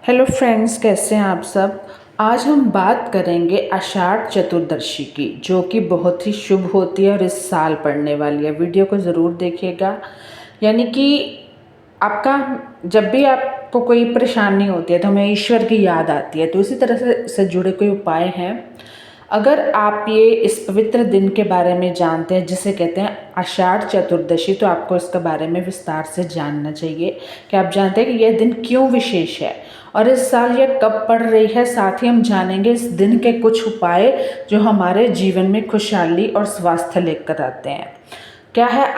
Hello friends, कैसे हैं आप सब। आज हम बात करेंगे आषाढ़ चतुर्दशी की, जो कि बहुत ही शुभ होती है और इस साल पड़ने वाली है। वीडियो को ज़रूर देखिएगा। यानी कि आपका जब भी आपको कोई परेशानी होती है तो हमें ईश्वर की याद आती है, तो इसी तरह से जुड़े कोई उपाय हैं। अगर आप ये इस पवित्र दिन के बारे में जानते हैं जिसे कहते हैं आषाढ़ चतुर्दशी, तो आपको इसके बारे में विस्तार से जानना चाहिए कि आप जानते हैं कि यह दिन क्यों विशेष है और इस साल यह कब पड़ रही है। साथ ही हम जानेंगे इस दिन के कुछ उपाय जो हमारे जीवन में खुशहाली और स्वास्थ्य लेकर आते हैं। क्या है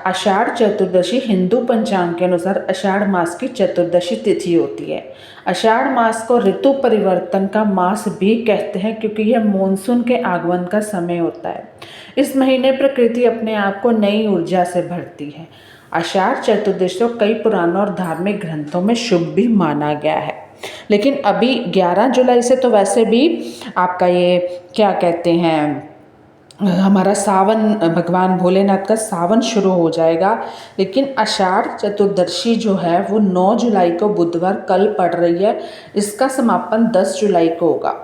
आषाढ़ चतुर्दशी? हिंदू पंचांग के अनुसार आषाढ़ मास की चतुर्दशी तिथि होती है। आषाढ़ मास को ऋतु परिवर्तन का मास भी कहते हैं, क्योंकि यह मानसून के आगमन का समय होता है। इस महीने प्रकृति अपने आप को नई ऊर्जा से भरती है। आषाढ़ चतुर्दशी को कई पुराण और धार्मिक ग्रंथों में शुभ भी माना गया है। लेकिन अभी 11 जुलाई से तो वैसे भी आपका ये क्या कहते हैं, हमारा सावन, भगवान भोलेनाथ का सावन शुरू हो जाएगा। लेकिन आषाढ़ चतुर्दशी जो है वो 9 जुलाई को बुधवार कल पड़ रही है। इसका समापन 10 जुलाई को होगा।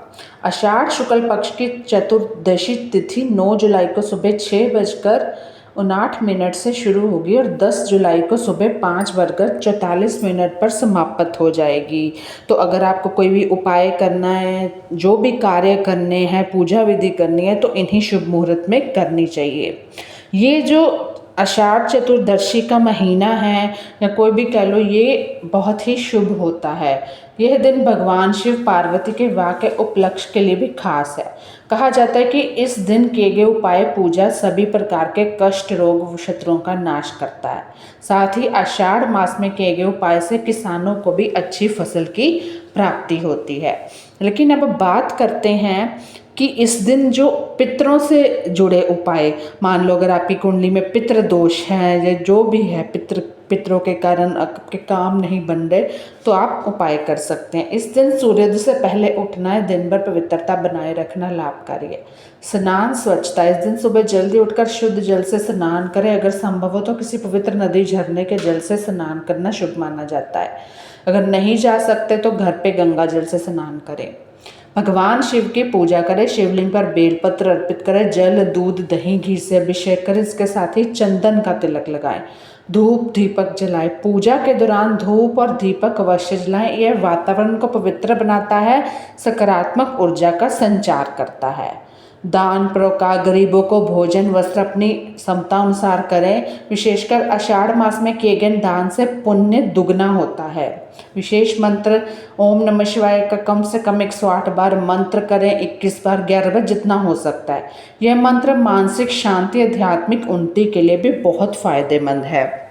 आषाढ़ शुक्ल पक्ष की चतुर्दशी तिथि 9 जुलाई को सुबह 6:59 से शुरू होगी और 10 जुलाई को सुबह 5:44 पर समाप्त हो जाएगी। तो अगर आपको कोई भी उपाय करना है, जो भी कार्य करने हैं, पूजा विधि करनी है, तो इन्हीं शुभ मुहूर्त में करनी चाहिए। ये जो आषाढ़ चतुर्दशी का महीना है या कोई भी कह लो, ये बहुत ही शुभ होता है। यह दिन भगवान शिव पार्वती के विवाह के उपलक्ष्य के लिए भी खास है। कहा जाता है कि इस दिन किए गए उपाय पूजा सभी प्रकार के कष्ट, रोग, शत्रुओं का नाश करता है। साथ ही आषाढ़ मास में किए गए उपाय से किसानों को भी अच्छी फसल की प्राप्ति होती है। लेकिन अब बात करते हैं कि इस दिन जो पितरों से जुड़े उपाय, मान लो अगर आपकी कुंडली में पितृ दोष है या जो भी है, पितरों के कारण आपके काम नहीं बन रहे, तो आप उपाय कर सकते हैं। इस दिन सूर्योदय से पहले उठना है। दिन भर पवित्रता बनाए रखना लाभकारी है। स्नान, स्वच्छता, इस दिन सुबह जल्दी उठकर शुद्ध जल से स्नान करें। अगर संभव हो तो किसी पवित्र नदी, झरने के जल से स्नान करना शुभ माना जाता है। अगर नहीं जा सकते तो घर पे गंगा जल से स्नान करें। भगवान शिव की पूजा करें। शिवलिंग पर बेलपत्र अर्पित करें। जल, दूध, दही, घी से अभिषेक करें। इसके साथ ही चंदन का तिलक लगाएं। धूप दीपक जलाएं। पूजा के दौरान धूप और दीपक अवश्य जलाएं। यह वातावरण को पवित्र बनाता है, सकारात्मक ऊर्जा का संचार करता है। दान, परोपकार, गरीबों को भोजन, वस्त्र अपनी क्षमता अनुसार करें। विशेषकर आषाढ़ मास में किए गए दान से पुण्य दुगना होता है। विशेष मंत्र ओम नमः शिवाय का कम से कम 108 बार मंत्र करें। 21 बार, 11 बार, जितना हो सकता है। यह मंत्र मानसिक शांति, आध्यात्मिक उन्नति के लिए भी बहुत फायदेमंद है।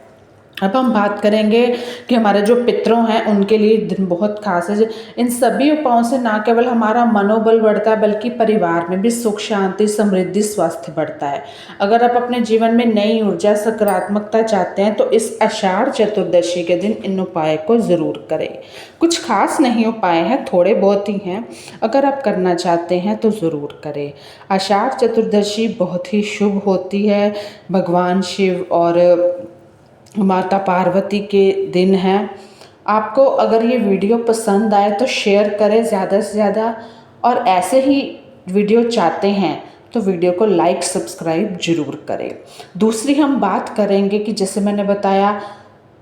अब हम बात करेंगे कि हमारे जो पितरों हैं उनके लिए दिन बहुत खास है। इन सभी उपायों से न केवल हमारा मनोबल बढ़ता है, बल्कि परिवार में भी सुख, शांति, समृद्धि, स्वास्थ्य बढ़ता है। अगर आप अपने जीवन में नई ऊर्जा, सकारात्मकता चाहते हैं तो इस आषाढ़ चतुर्दशी के दिन इन उपाय को ज़रूर करें। कुछ खास नहीं उपाय हैं, थोड़े बहुत ही हैं। अगर आप करना चाहते हैं तो ज़रूर करें। आषाढ़ चतुर्दशी बहुत ही शुभ होती है। भगवान शिव और माता पार्वती के दिन है। आपको अगर ये वीडियो पसंद आए तो शेयर करें ज़्यादा से ज़्यादा, और ऐसे ही वीडियो चाहते हैं तो वीडियो को लाइक, सब्सक्राइब जरूर करें। दूसरी हम बात करेंगे कि जैसे मैंने बताया,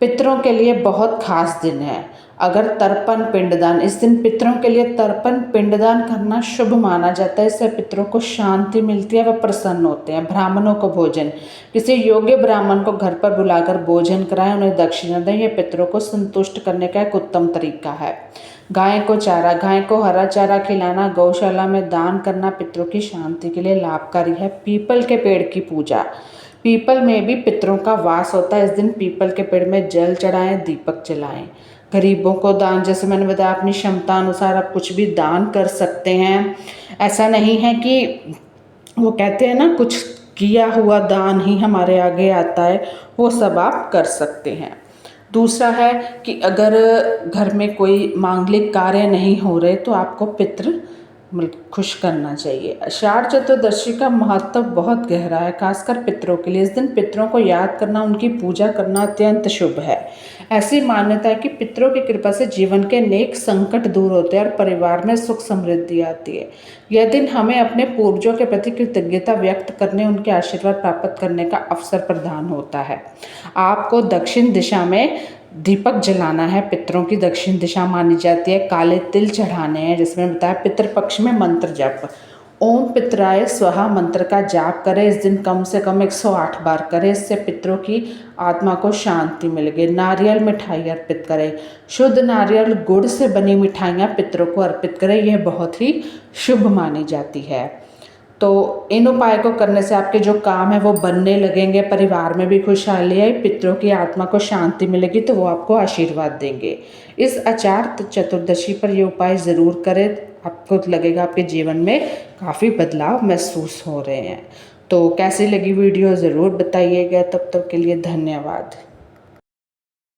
पितरों के लिए बहुत खास दिन है। अगर तर्पण पिंडदान, इस दिन पितरों के लिए तर्पण पिंडदान करना शुभ माना जाता है। इससे पितरों को शांति मिलती है, वह प्रसन्न होते हैं। ब्राह्मणों को भोजन, किसी योग्य ब्राह्मण को घर पर बुलाकर भोजन कराएं, उन्हें दक्षिणा दें। यह पितरों को संतुष्ट करने का एक उत्तम तरीका है। गाय को चारा, गाय को हरा चारा खिलाना, गौशाला में दान करना पितरों की शांति के लिए लाभकारी है। पीपल के पेड़ की पूजा, पीपल में भी पितरों का वास होता है। इस दिन पीपल के पेड़ में जल चढ़ाएं, दीपक जलाएं। गरीबों को दान, जैसे मैंने बताया, अपनी क्षमता अनुसार आप कुछ भी दान कर सकते हैं। ऐसा नहीं है कि वो कहते हैं ना, कुछ किया हुआ दान ही हमारे आगे आता है, वो सब आप कर सकते हैं। दूसरा है कि अगर घर में कोई मांगलिक कार्य नहीं हो रहे तो आपको पितृ खुश करना चाहिए। आषाढ़ चतुर्दशी का महत्व बहुत गहरा है, खासकर पितरों के लिए। इस दिन पितरों को याद करना, उनकी पूजा करना अत्यंत शुभ है। ऐसी मान्यता है कि पितरों की कृपा से जीवन के नेक संकट दूर होते हैं और परिवार में सुख समृद्धि आती है। यह दिन हमें अपने पूर्वजों के प्रति कृतज्ञता व्यक्त करने, उनके आशीर्वाद प्राप्त करने का अवसर प्रदान होता है। आपको दक्षिण दिशा में दीपक जलाना है। पितरों की दक्षिण दिशा मानी जाती है। काले तिल चढ़ाने हैं, जिसमें बताया पितृपक्ष में मंत्र जप। ओम पितराय स्वाहा मंत्र का जाप करें। इस दिन कम से कम 108 बार करें। इससे पितरों की आत्मा को शांति मिलेगी। नारियल मिठाई अर्पित करें। शुद्ध नारियल गुड़ से बनी मिठाइयाँ पितरों को अर्पित करें। यह बहुत ही शुभ मानी जाती है। तो इन उपाय को करने से आपके जो काम है वो बनने लगेंगे, परिवार में भी खुशहाली है, पितरों की आत्मा को शांति मिलेगी, तो वो आपको आशीर्वाद देंगे। इस आचार चतुर्दशी पर ये उपाय ज़रूर करें। आपको लगेगा आपके जीवन में काफ़ी बदलाव महसूस हो रहे हैं। तो कैसी लगी वीडियो ज़रूर बताइएगा। तब तक के लिए धन्यवाद।